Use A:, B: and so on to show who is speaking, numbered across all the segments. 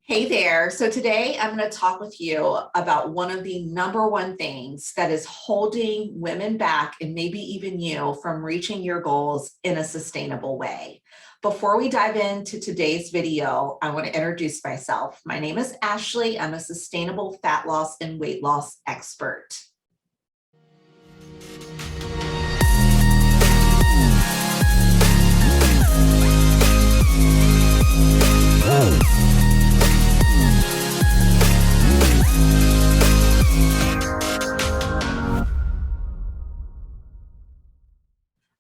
A: Hey there. So today I'm going to talk with you about one of the number one things that is holding women back and maybe even you from reaching your goals in a sustainable way. Before we dive into today's video, I want to introduce myself. My name is Ashley. I'm a sustainable fat loss and weight loss expert.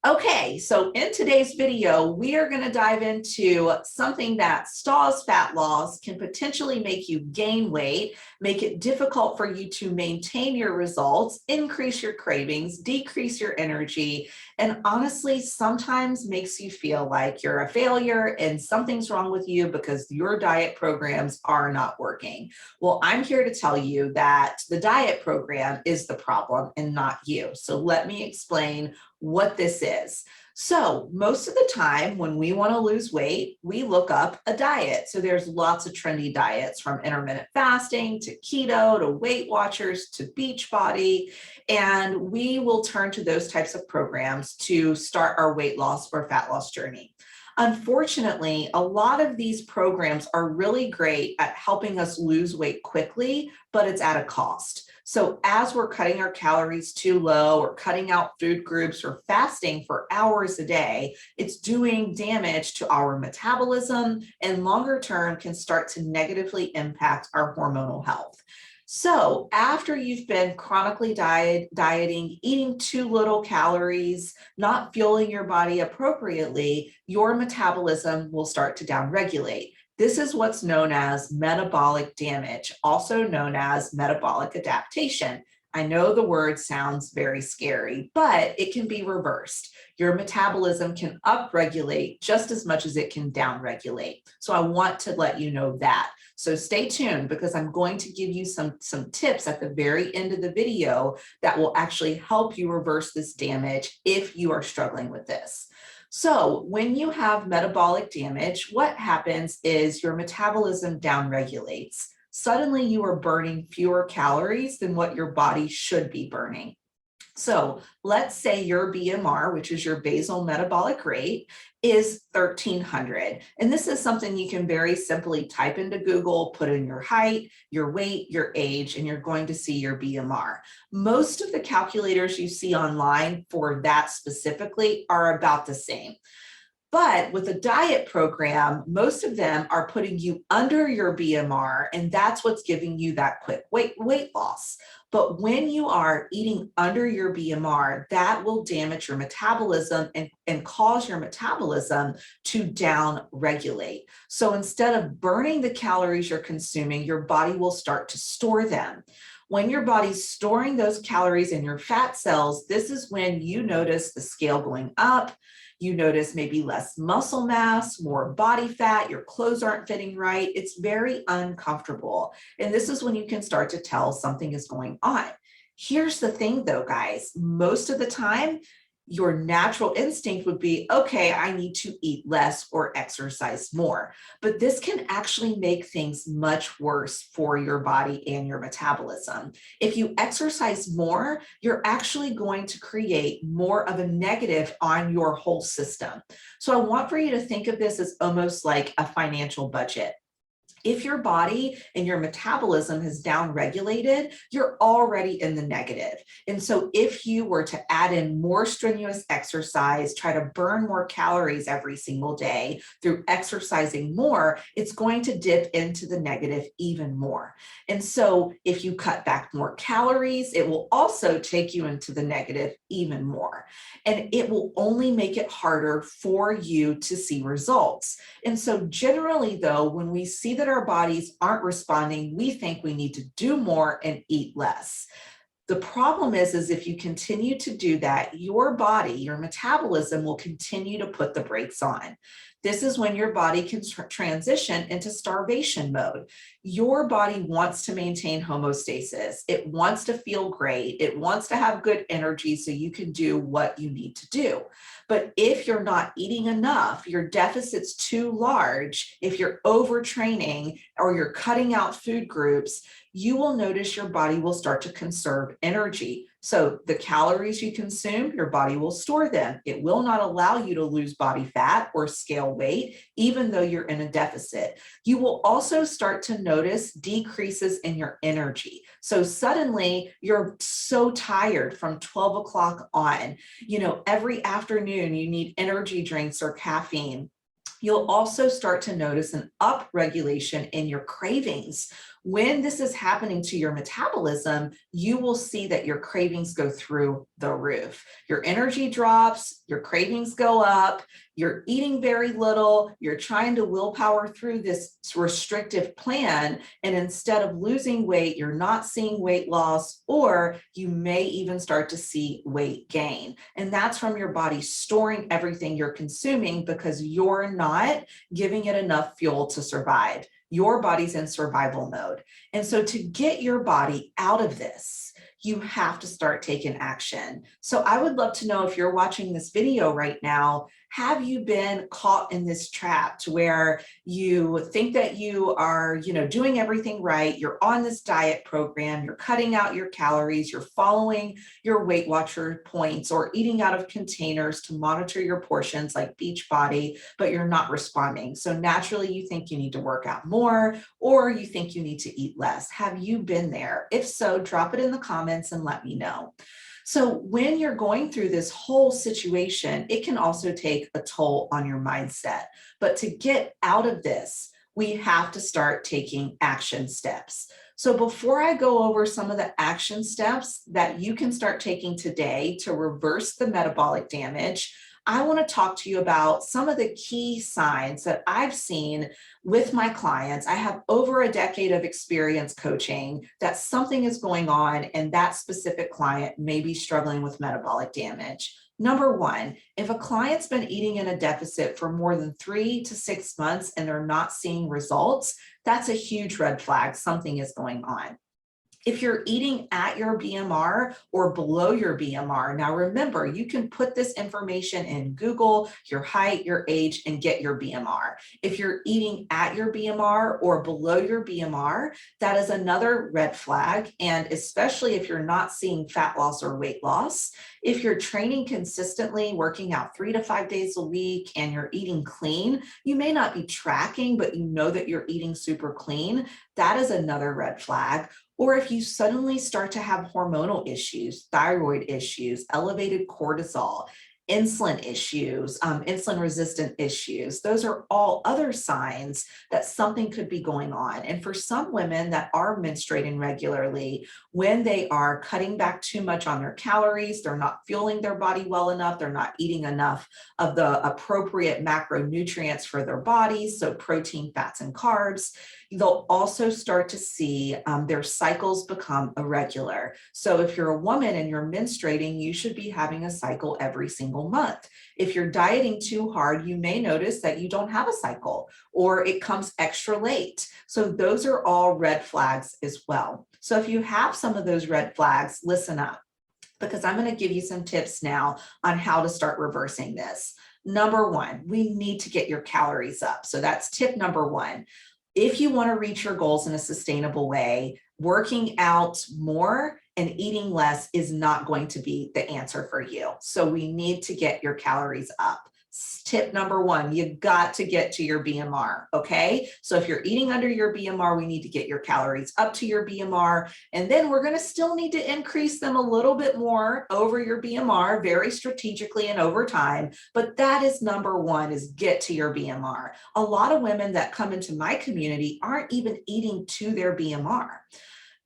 A: Okay, so in today's video, we are going to dive into something that stalls fat loss, can potentially make you gain weight, make it difficult for you to maintain your results, increase your cravings, decrease your energy, and honestly, sometimes makes you feel like you're a failure and something's wrong with you because your diet programs are not working. Well, I'm here to tell you that the diet program is the problem and not you. So let me explain what this is. So most of the time when we want to lose weight, we look up a diet. So there's lots of trendy diets, from intermittent fasting to keto to Weight Watchers to Beachbody, and we will turn to those types of programs to start our weight loss or fat loss journey. Unfortunately, a lot of these programs are really great at helping us lose weight quickly, but it's at a cost. So as we're cutting our calories too low or cutting out food groups or fasting for hours a day, it's doing damage to our metabolism and longer term can start to negatively impact our hormonal health. So after you've been chronically dieting, eating too little calories, not fueling your body appropriately, your metabolism will start to downregulate. This is what's known as metabolic damage, also known as metabolic adaptation. I know the word sounds very scary, but it can be reversed. Your metabolism can upregulate just as much as it can downregulate. So I want to let you know that. So stay tuned because I'm going to give you some tips at the very end of the video that will actually help you reverse this damage if you are struggling with this. So when you have metabolic damage, what happens is your metabolism downregulates. Suddenly you are burning fewer calories than what your body should be burning. So let's say your BMR, which is your basal metabolic rate, is 1300. And this is something you can very simply type into Google, put in your height, your weight, your age, and you're going to see your BMR. Most of the calculators you see online for that specifically are about the same. But with a diet program, most of them are putting you under your BMR, and that's what's giving you that quick weight loss. But when you are eating under your BMR, that will damage your metabolism and cause your metabolism to down regulate. So instead of burning the calories you're consuming, your body will start to store them. When your body's storing those calories in your fat cells, this is when you notice the scale going up. You notice maybe less muscle mass, more body fat, your clothes aren't fitting right. It's very uncomfortable. And this is when you can start to tell something is going on. Here's the thing though, guys, most of the time, your natural instinct would be, okay, I need to eat less or exercise more. But this can actually make things much worse for your body and your metabolism. If you exercise more, you're actually going to create more of a negative on your whole system. So I want for you to think of this as almost like a financial budget. If your body and your metabolism has downregulated, you're already in the negative. And so if you were to add in more strenuous exercise, try to burn more calories every single day through exercising more, it's going to dip into the negative even more. And so if you cut back more calories, it will also take you into the negative even more. And it will only make it harder for you to see results. And so generally though, when we see that our bodies aren't responding, we think we need to do more and eat less. The problem is if you continue to do that, your body, your metabolism will continue to put the brakes on. This is when your body can transition into starvation mode. Your body wants to maintain homeostasis. It wants to feel great. It wants to have good energy so you can do what you need to do. But if you're not eating enough, your deficit's too large, if you're overtraining or you're cutting out food groups, you will notice your body will start to conserve energy. So the calories you consume, your body will store them. It will not allow you to lose body fat or scale weight, even though you're in a deficit. You will also start to notice decreases in your energy. So suddenly you're so tired from 12 o'clock on, every afternoon you need energy drinks or caffeine. You'll also start to notice an upregulation in your cravings. When this is happening to your metabolism, you will see that your cravings go through the roof. Your energy drops, your cravings go up, you're eating very little, you're trying to willpower through this restrictive plan, and instead of losing weight, you're not seeing weight loss, or you may even start to see weight gain. And that's from your body storing everything you're consuming because you're not giving it enough fuel to survive. Your body's in survival mode. And so to get your body out of this, you have to start taking action. So I would love to know, if you're watching this video right now, have you been caught in this trap to where you think that you are, doing everything right? You're on this diet program, you're cutting out your calories, you're following your Weight Watcher points or eating out of containers to monitor your portions like Beachbody, but you're not responding. So naturally you think you need to work out more, or you think you need to eat less. Have you been there? If so, drop it in the comments and let me know. So when you're going through this whole situation, it can also take a toll on your mindset. But to get out of this, we have to start taking action steps. So before I go over some of the action steps that you can start taking today to reverse the metabolic damage, I want to talk to you about some of the key signs that I've seen with my clients. I have over a decade of experience coaching that something is going on and that specific client may be struggling with metabolic damage. Number one, if a client's been eating in a deficit for more than 3 to 6 months and they're not seeing results, that's a huge red flag. Something is going on. If you're eating at your BMR or below your BMR, now remember, you can put this information in Google, your height, your age, and get your BMR. If you're eating at your BMR or below your BMR, that is another red flag. And especially if you're not seeing fat loss or weight loss, if you're training consistently, working out 3 to 5 days a week, and you're eating clean, you may not be tracking, but you know that you're eating super clean, that is another red flag. Or if you suddenly start to have hormonal issues, thyroid issues, elevated cortisol, insulin issues, insulin resistant issues, those are all other signs that something could be going on. And for some women that are menstruating regularly, when they are cutting back too much on their calories, they're not fueling their body well enough, they're not eating enough of the appropriate macronutrients for their bodies, so protein, fats, and carbs, they'll also start to see their cycles become irregular. So if you're a woman and you're menstruating, you should be having a cycle every single month. If you're dieting too hard, you may notice that you don't have a cycle or it comes extra late. So those are all red flags as well. So if you have some of those red flags, listen up, because I'm going to give you some tips now on how to start reversing this. Number one, we need to get your calories up. So that's tip number one. If you want to reach your goals in a sustainable way, working out more and eating less is not going to be the answer for you. So we need to get your calories up. Tip number one, you got to get to your BMR, okay? So if you're eating under your BMR, we need to get your calories up to your BMR, and then we're gonna still need to increase them a little bit more over your BMR, very strategically and over time, but that is number one, is get to your BMR. A lot of women that come into my community aren't even eating to their BMR.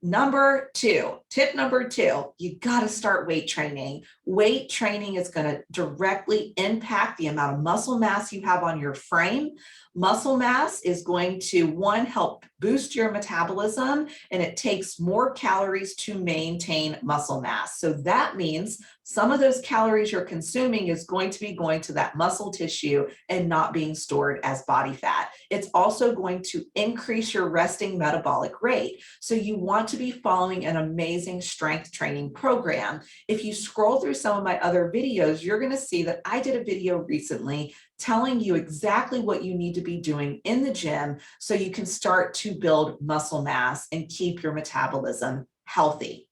A: Number two, tip number two, you got to start weight training. Weight training is going to directly impact the amount of muscle mass you have on your frame, Muscle mass is going to, one, help boost your metabolism, and it takes more calories to maintain muscle mass. So that means some of those calories you're consuming is going to be going to that muscle tissue and not being stored as body fat. It's also going to increase your resting metabolic rate. So you want to be following an amazing strength training program. If you scroll through some of my other videos, you're going to see that I did a video recently telling you exactly what you need to be doing in the gym so you can start to build muscle mass and keep your metabolism healthy.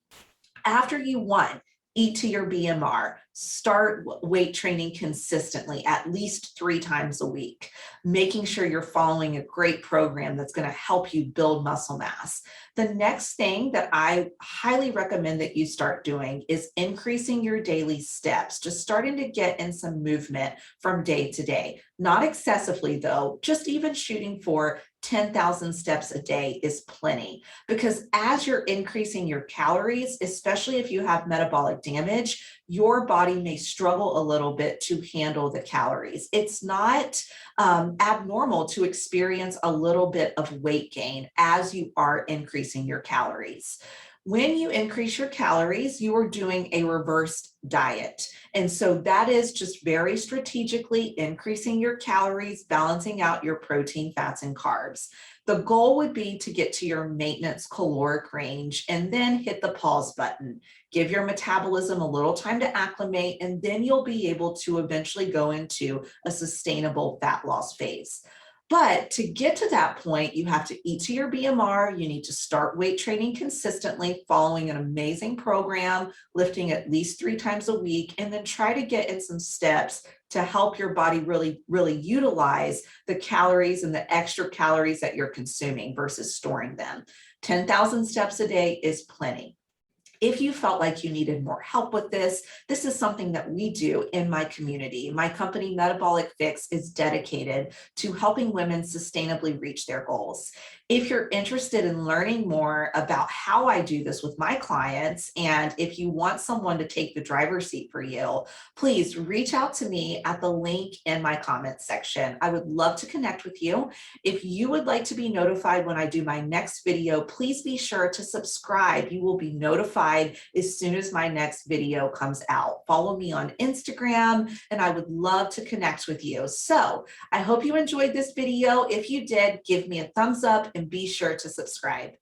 A: After you, one, eat to your BMR, start weight training consistently, at least 3 times a week, making sure you're following a great program that's going to help you build muscle mass. The next thing that I highly recommend that you start doing is increasing your daily steps, just starting to get in some movement from day to day. Not excessively though, just even shooting for 10,000 steps a day is plenty, because as you're increasing your calories, especially if you have metabolic damage, your body may struggle a little bit to handle the calories. It's not abnormal to experience a little bit of weight gain as you are increasing your calories. When you increase your calories, you are doing a reversed diet. And so that is just very strategically increasing your calories, balancing out your protein, fats, and carbs. The goal would be to get to your maintenance caloric range and then hit the pause button. Give your metabolism a little time to acclimate, and then you'll be able to eventually go into a sustainable fat loss phase. But to get to that point, you have to eat to your BMR. You need to start weight training consistently, following an amazing program, lifting at least 3 times a week, and then try to get in some steps to help your body really utilize the calories and the extra calories that you're consuming versus storing them. 10,000 steps a day is plenty. If you felt like you needed more help with this, this is something that we do in my community. My company, Metabolic Fix, is dedicated to helping women sustainably reach their goals. If you're interested in learning more about how I do this with my clients, and if you want someone to take the driver's seat for you, please reach out to me at the link in my comments section. I would love to connect with you. If you would like to be notified when I do my next video, please be sure to subscribe. You will be notified as soon as my next video comes out. Follow me on Instagram, and I would love to connect with you. So I hope you enjoyed this video. If you did, give me a thumbs up and be sure to subscribe.